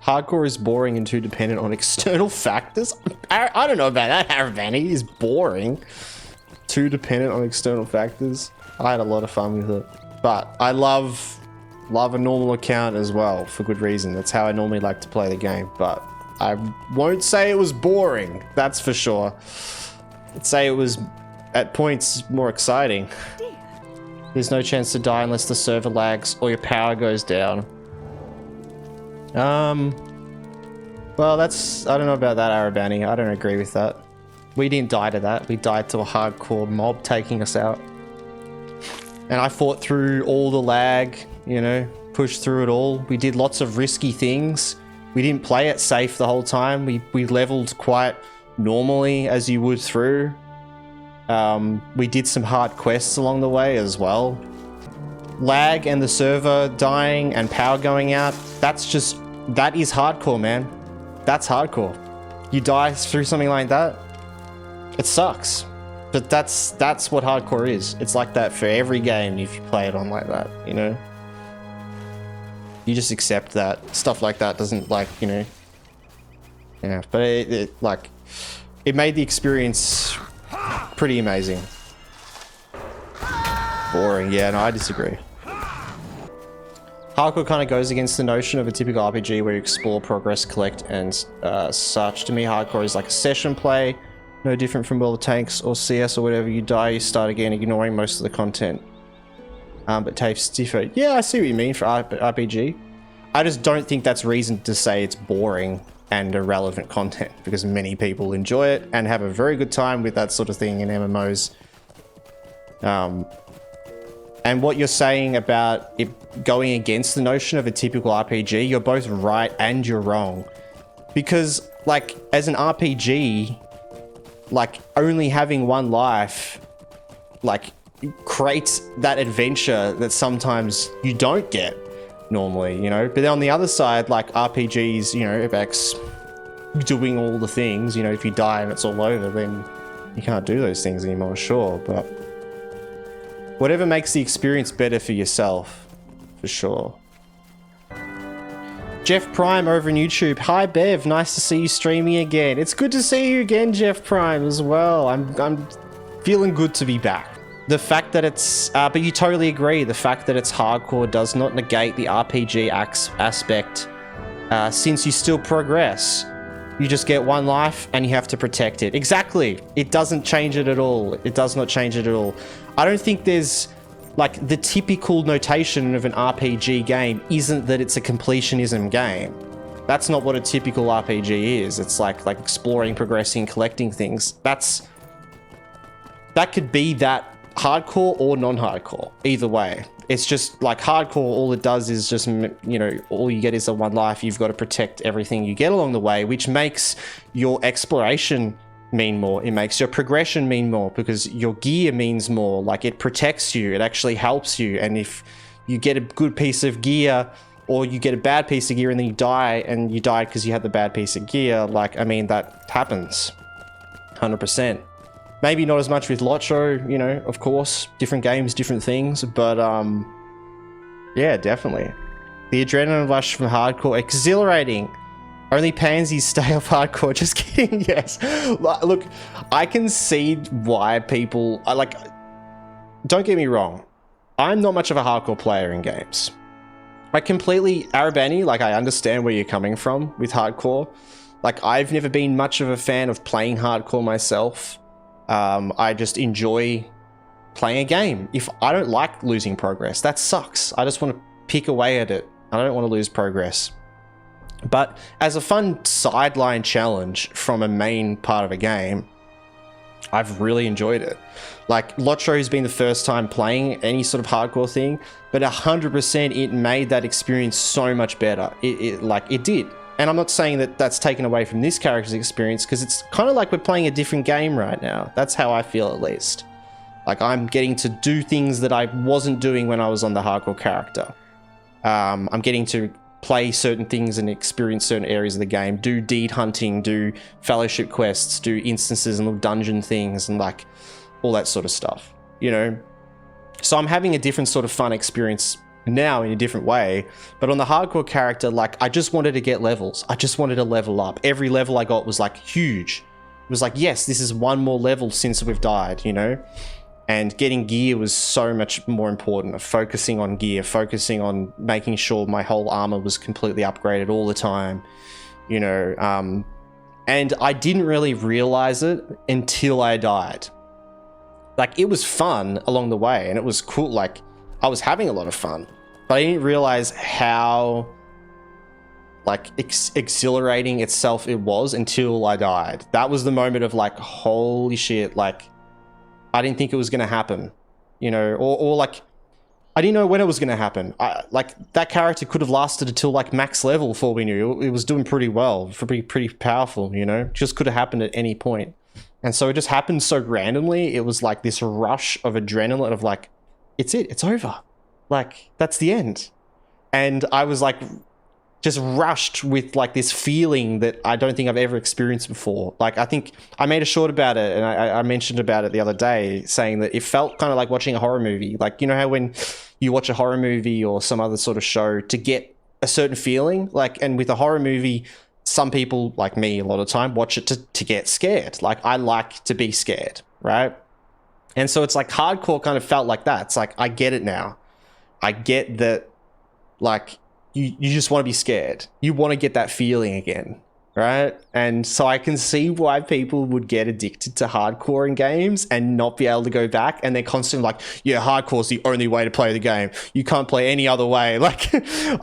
Hardcore is boring and too dependent on external factors. I don't know about that, Haravani. Is boring. Too dependent on external factors. I had a lot of fun with it. But I love a normal account as well, for good reason. That's how I normally like to play the game. But I won't say it was boring, that's for sure. I'd say it was, at points, more exciting. There's no chance to die unless the server lags or your power goes down. Well, that's... I don't know about that, Arabani. I don't agree with that. We didn't die to that. We died to a hardcore mob taking us out. And I fought through all the lag, you know, pushed through it all. We did lots of risky things. We didn't play it safe the whole time. We leveled quite normally as you would through. We did some hard quests along the way as well. Lag and the server dying and power going out, that is hardcore, man. That's hardcore. You die through something like that, it sucks. But that's what hardcore is. It's like that for every game if you play it on like that, you know? You just accept that. Stuff like that doesn't, like, you know... Yeah, but it made the experience pretty amazing. Boring, yeah, no, I disagree. Hardcore kind of goes against the notion of a typical RPG where you explore, progress, collect, and such. To me, hardcore is like a session play, no different from World of Tanks or CS or whatever. You die, you start again, ignoring most of the content. But tastes different. Yeah, I see what you mean for RPG. I just don't think that's reason to say it's boring and irrelevant content, because many people enjoy it and have a very good time with that sort of thing in MMOs. And what you're saying about it going against the notion of a typical RPG, you're both right and you're wrong. Because, like, as an RPG, like, only having one life, like, creates that adventure that sometimes you don't get normally, you know? But then on the other side, like, RPGs, you know, about doing all the things, you know, if you die and it's all over, then you can't do those things anymore, sure, but whatever makes the experience better for yourself, for sure. Jeff Prime over on YouTube. Hi Bev, nice to see you streaming again. It's good to see you again, Jeff Prime, as well. I'm feeling good to be back. The fact that it's, but you totally agree, the fact that it's hardcore does not negate the RPG aspect, since you still progress. You just get one life and you have to protect it. Exactly. It doesn't change it at all. It does not change it at all. I don't think there's, like, the typical notation of an RPG game isn't that it's a completionism game. That's not what a typical RPG is. It's like exploring, progressing, collecting things. That could be that hardcore or non-hardcore. Either way. It's just like hardcore, all it does is just, you know, all you get is a one life. You've got to protect everything you get along the way, which makes your exploration mean more. It makes your progression mean more because your gear means more. Like, it protects you. It actually helps you. And if you get a good piece of gear or you get a bad piece of gear and then you die and you died because you had the bad piece of gear, like, I mean, that happens 100%. Maybe not as much with Locho, you know, of course, different games, different things, but yeah, definitely. The adrenaline rush from hardcore, exhilarating. Only pansies stay off hardcore, just kidding, yes. Look, I can see why people, don't get me wrong, I'm not much of a hardcore player in games. I completely, Arabani, like, I understand where you're coming from with hardcore. Like, I've never been much of a fan of playing hardcore myself. I just enjoy playing a game. If I don't like losing progress, that sucks. I just want to pick away at it. I don't want to lose progress. But as a fun sideline challenge from a main part of a game, I've really enjoyed it. Like, Locho has been the first time playing any sort of hardcore thing, but 100% it made that experience so much better. It did. And I'm not saying that that's taken away from this character's experience, because it's kind of like we're playing a different game right now. That's how I feel, at least. Like, I'm getting to do things that I wasn't doing when I was on the hardcore character. I'm getting to play certain things and experience certain areas of the game, do deed hunting, do fellowship quests, do instances and little dungeon things, and like all that sort of stuff, you know? So I'm having a different sort of fun experience now in a different way. But on the hardcore character, like, I just wanted to get levels. I just wanted to level up. Every level I got was like huge. It was like, yes, this is one more level since we've died, you know? And getting gear was so much more important. Focusing on gear, focusing on making sure my whole armor was completely upgraded all the time, you know? And I didn't really realize it until I died. Like, it was fun along the way and it was cool. Like, I was having a lot of fun, but I didn't realize how like exhilarating itself it was until I died. That was the moment of like, holy shit, like I didn't think it was going to happen, you know, or like I didn't know when it was going to happen. Like that character could have lasted until like max level for all we knew. It was doing pretty well, pretty powerful, you know, just could have happened at any point. And so it just happened so randomly. It was like this rush of adrenaline of like, it's over. Like, that's the end. And I was like, just rushed with like this feeling that I don't think I've ever experienced before. Like, I think I made a short about it and I mentioned about it the other day, saying that it felt kind of like watching a horror movie. Like, you know how when you watch a horror movie or some other sort of show to get a certain feeling, like, and with a horror movie, some people like me a lot of the time watch it to get scared. Like, I like to be scared, right? And so it's like hardcore kind of felt like that. It's like, I get it now. I get that, like, you just want to be scared. You want to get that feeling again, right? And so I can see why people would get addicted to hardcore in games and not be able to go back. And they're constantly like, yeah, hardcore is the only way to play the game. You can't play any other way. Like,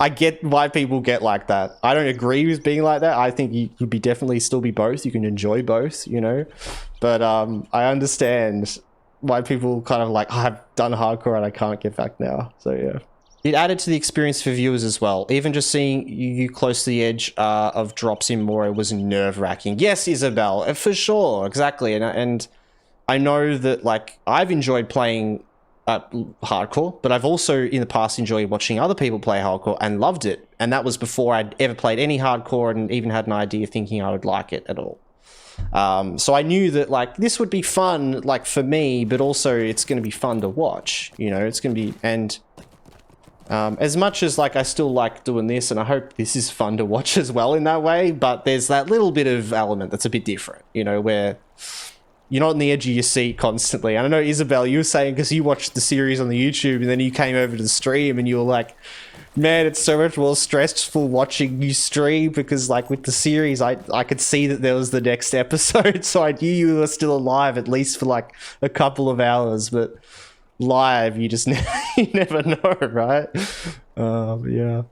I get why people get like that. I don't agree with being like that. I think you could be definitely still be both. You can enjoy both, you know? But I understand why people kind of like, oh, I've done hardcore and I can't get back now. So yeah. It added to the experience for viewers as well. Even just seeing you close to the edge of drops in Mora was nerve-wracking. Yes, Isabel, for sure, exactly. And I know that, like, I've enjoyed playing hardcore, but I've also in the past enjoyed watching other people play hardcore and loved it. And that was before I'd ever played any hardcore and even had an idea thinking I would like it at all. So I knew that, like, this would be fun, like, for me, but also it's going to be fun to watch, you know, it's going to be, and as much as, like, I still like doing this, and I hope this is fun to watch as well in that way, but there's that little bit of element that's a bit different, you know, where you're not on the edge of your seat constantly. And I know, Isabel, you were saying, because you watched the series on the YouTube, and then you came over to the stream, and you were like, man, it's so much more stressful watching you stream, because, like, with the series, I could see that there was the next episode, so I knew you were still alive, at least for, like, a couple of hours, but live, you just you never know, right? Yeah.